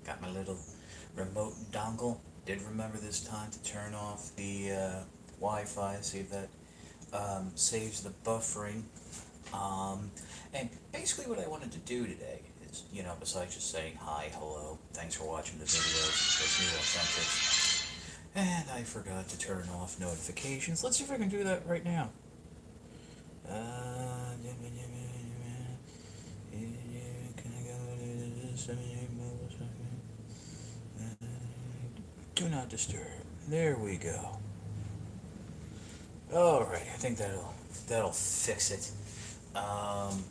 Got my little remote dongle. Did remember this time to turn off the Wi-Fi, see if that saves the buffering. Um, and basically what I wanted to do today is, besides just saying hi, hello, thanks for watching the videos, there's new authentics, and I forgot to turn off notifications. Let's see if I can do that right now. Can I go to this? Do not disturb. There we go. All right, I think that'll fix it. Um,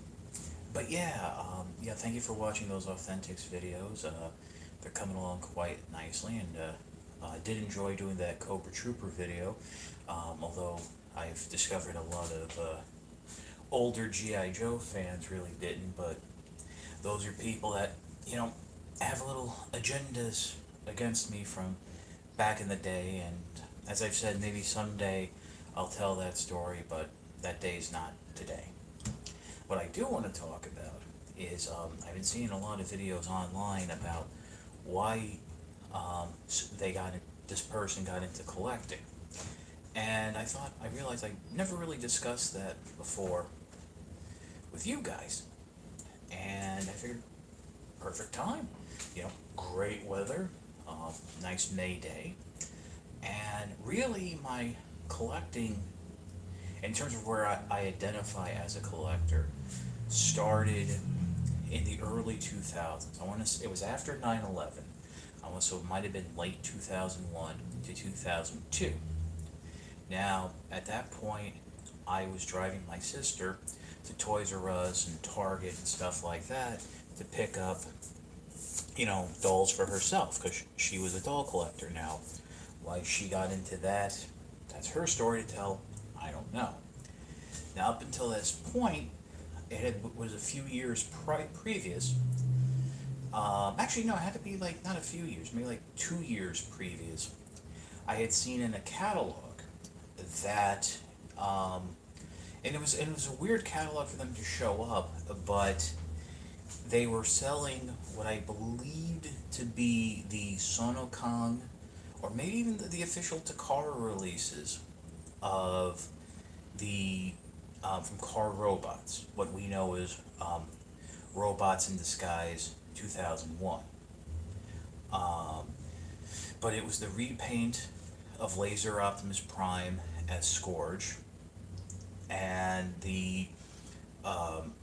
but yeah, yeah. Thank you for watching those Authentics videos. They're coming along quite nicely, and I did enjoy doing that Cobra Trooper video. Although I've discovered a lot of older GI Joe fans really didn't, but those are people that you know have little agendas against me from back in the day, and as I've said, maybe someday I'll tell that story, but that day's not today. What I do want to talk about is I've been seeing a lot of videos online about why they got this person got into collecting, and I realized I never really discussed that before with you guys, and I figured perfect time, great weather, nice May day, and really my collecting in terms of where I identify as a collector started in the early 2000s. I want to it was after 9/11. I want so it might have been late 2001 to 2002. Now, at that point, I was driving my sister to Toys R Us and Target and stuff like that to pick up, dolls for herself because she was a doll collector. Now, why she got into that, that's her story to tell. I don't know. Now, up until this point, was a few years previous. Actually, no, it had to be like not a few years, maybe like 2 years previous. I had seen in a catalog that, and it was a weird catalog for them to show up, but they were selling what I believed to be the Sonokong, or maybe even the official Takara releases of the from Car Robots, what we know as Robots in Disguise 2001. Um, but it was the repaint of Laser Optimus Prime as Scourge, and the um,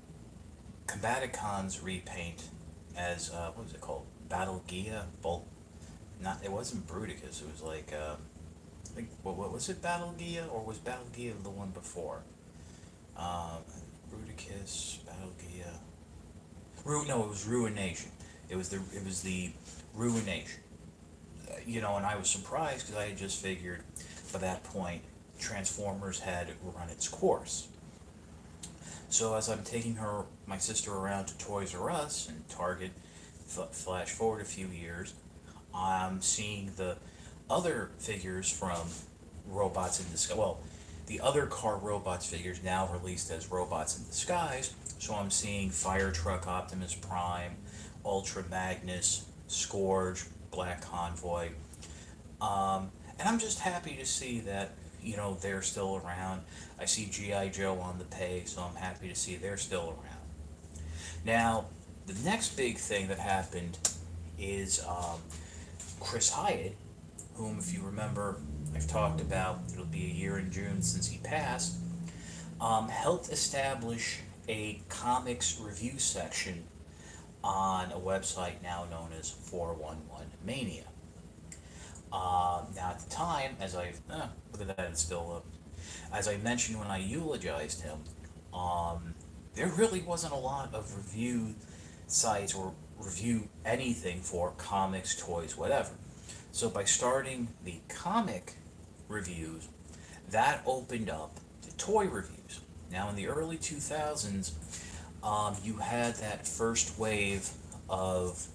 Combaticons repaint as what was it called? Battle Gia? Not it wasn't Bruticus. It was like I think what was it? Battle Gia, or was Battle Gia the one before? Um, Bruticus, Battle Gia. No, it was Ruination. It was the Ruination. And I was surprised because I had just figured by that point Transformers had run its course. So as I'm taking my sister around to Toys R Us and Target, flash forward a few years, I'm seeing the other figures from Robots in Disguise. Well, the other Car Robots figures now released as Robots in Disguise. So I'm seeing Fire Truck Optimus Prime, Ultra Magnus, Scourge, Black Convoy. And I'm just happy to see that, they're still around. I see G.I. Joe on the pay, so I'm happy to see they're still around. Now, the next big thing that happened is Chris Hyatt, whom, if you remember, I've talked about, it'll be a year in June since he passed, helped establish a comics review section on a website now known as 411 Mania. Now, at the time, look at that, it's still up. As I mentioned when I eulogized him, there really wasn't a lot of review sites or review anything for comics, toys, whatever. So by starting the comic reviews, that opened up to toy reviews. Now, in the early 2000s, you had that first wave of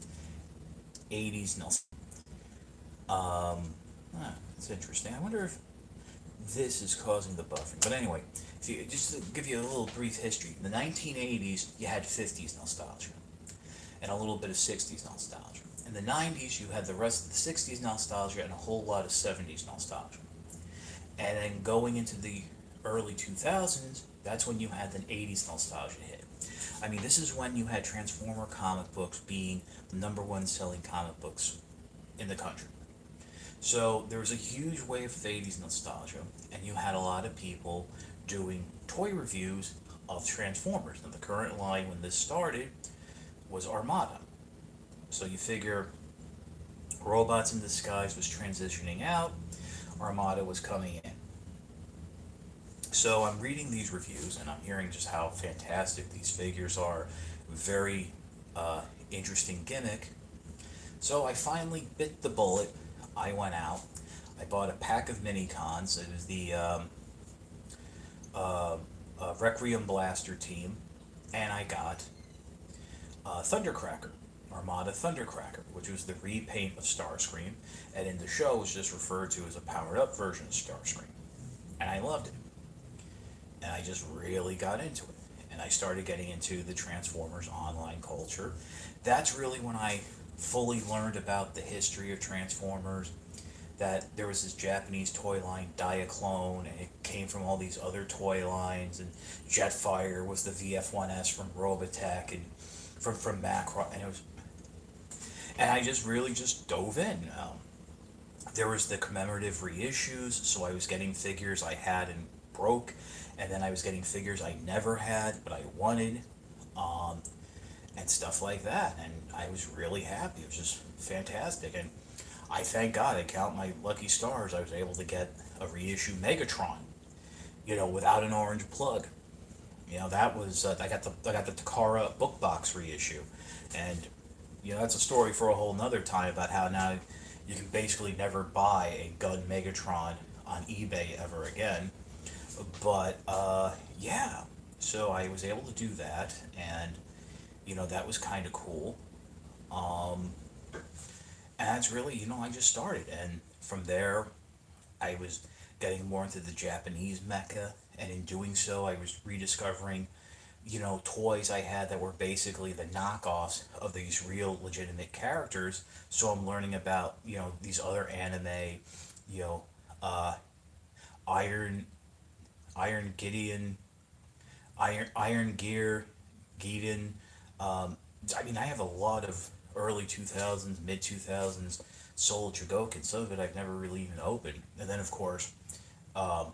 80s nostalgia. That's interesting. I wonder if this is causing the buffering. But anyway, just to give you a little brief history, in the 1980s, you had 50s nostalgia and a little bit of 60s nostalgia. In the 90s, you had the rest of the 60s nostalgia and a whole lot of 70s nostalgia. And then going into the early 2000s, that's when you had the 80s nostalgia hit. I mean, this is when you had Transformer comic books being the number one selling comic books in the country. So there was a huge wave of 80s nostalgia, and you had a lot of people doing toy reviews of Transformers. Now, the current line when this started was Armada. So you figure Robots in Disguise was transitioning out, Armada was coming in. So I'm reading these reviews and I'm hearing just how fantastic these figures are. Very interesting gimmick. So I finally bit the bullet. I went out. I bought a pack of mini cons. It was the Requiem Blaster team, and I got Thundercracker, Armada Thundercracker, which was the repaint of Starscream, and in the show was just referred to as a powered up version of Starscream. And I loved it. And I just really got into it. And I started getting into the Transformers online culture. That's really when I fully learned about the history of Transformers, that there was this Japanese toy line, Diaclone, and it came from all these other toy lines, and Jetfire was the VF-1S from Robotech, and from Macross, and it was, and I just really just dove in. There was the commemorative reissues, so I was getting figures I had and broke, and then I was getting figures I never had but I wanted, and stuff like that. And I was really happy. It was just fantastic, and I thank God. I count my lucky stars. I was able to get a reissue Megatron, without an orange plug. That was I got the Takara book box reissue, and that's a story for a whole nother time about how now you can basically never buy a gun Megatron on eBay ever again. But yeah, so I was able to do that, and that was kind of cool. Um, and that's really, I just started, and from there, I was getting more into the Japanese mecha, and in doing so, I was rediscovering, toys I had that were basically the knockoffs of these real legitimate characters. So I'm learning about, these other anime, you know, uh, Iron, Iron Gideon, Iron Gear, Gideon. I mean, I have a lot of early 2000s, mid 2000s Soul Chogokin. Some of it I've never really even opened. And then, of course, um,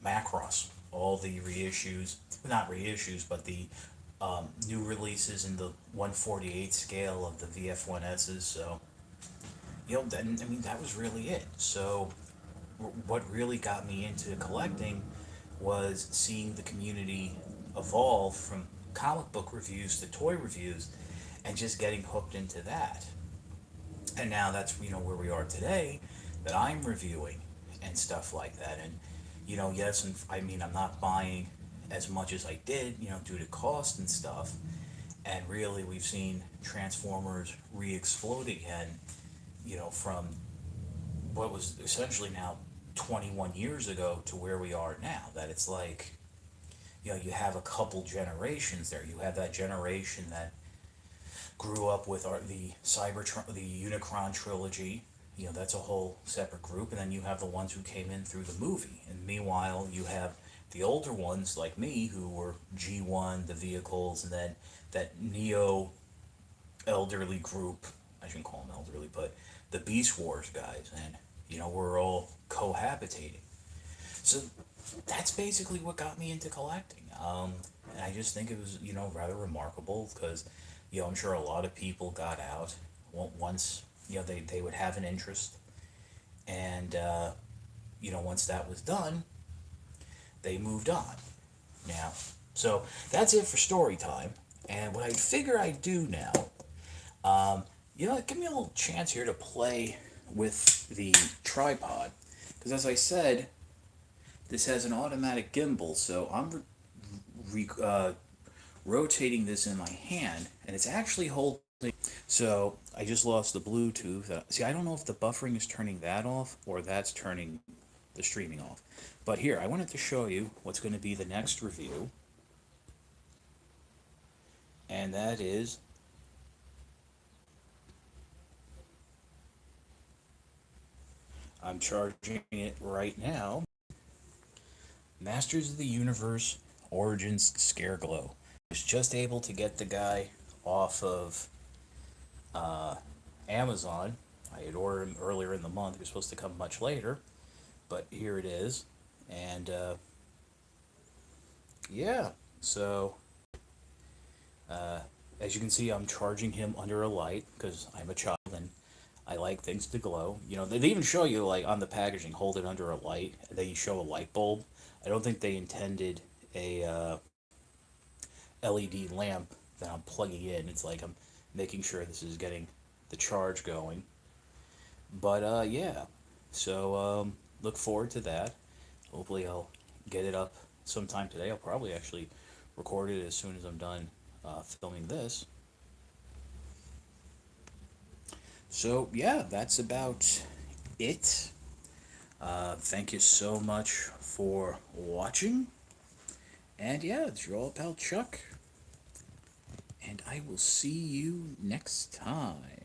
Macross, all the reissues, not reissues, but the new releases in the 148 scale of the VF1Ss. So, then, I mean, that was really it. So, what really got me into collecting was seeing the community evolve from comic book reviews to toy reviews and just getting hooked into that. And now that's where we are today, that I'm reviewing and stuff like that. And yes, and I mean, I'm not buying as much as I did, due to cost and stuff. And really, we've seen Transformers re-explode again, from what was essentially now 21 years ago to where we are now. That it's like, you have a couple generations there. You have that generation that grew up with the Cybertron, the Unicron trilogy. That's a whole separate group, and then you have the ones who came in through the movie. And meanwhile, you have the older ones like me who were G1, the vehicles, and then that neo elderly group. I shouldn't call them elderly, but the Beast Wars guys, and we're all cohabitating. So that's basically what got me into collecting. And I just think it was rather remarkable because I'm sure a lot of people got out once they would have an interest, and once that was done, they moved on. Now, so that's it for story time. And what I figure I'd do now, give me a little chance here to play with the tripod, because as I said, this has an automatic gimbal, so I'm rotating this in my hand, and it's actually holding. So I just lost the Bluetooth. See, I don't know if the buffering is turning that off or that's turning the streaming off. But here, I wanted to show you what's going to be the next review, and that is I'm charging it right now. Masters of the Universe Origins Scareglow. I was just able to get the guy off of Amazon. I had ordered him earlier in the month. He was supposed to come much later, but here it is. And yeah, so as you can see, I'm charging him under a light because I'm a child and I like things to glow. You know, they even show you, like, on the packaging, hold it under a light. They show a light bulb. I don't think they intended a LED lamp that I'm plugging in. It's like I'm making sure this is getting the charge going. But yeah, so look forward to that. Hopefully, I'll get it up sometime today. I'll probably actually record it as soon as I'm done filming this. So yeah, that's about it. Thank you so much for watching. And yeah, it's your old pal Chuck. And I will see you next time.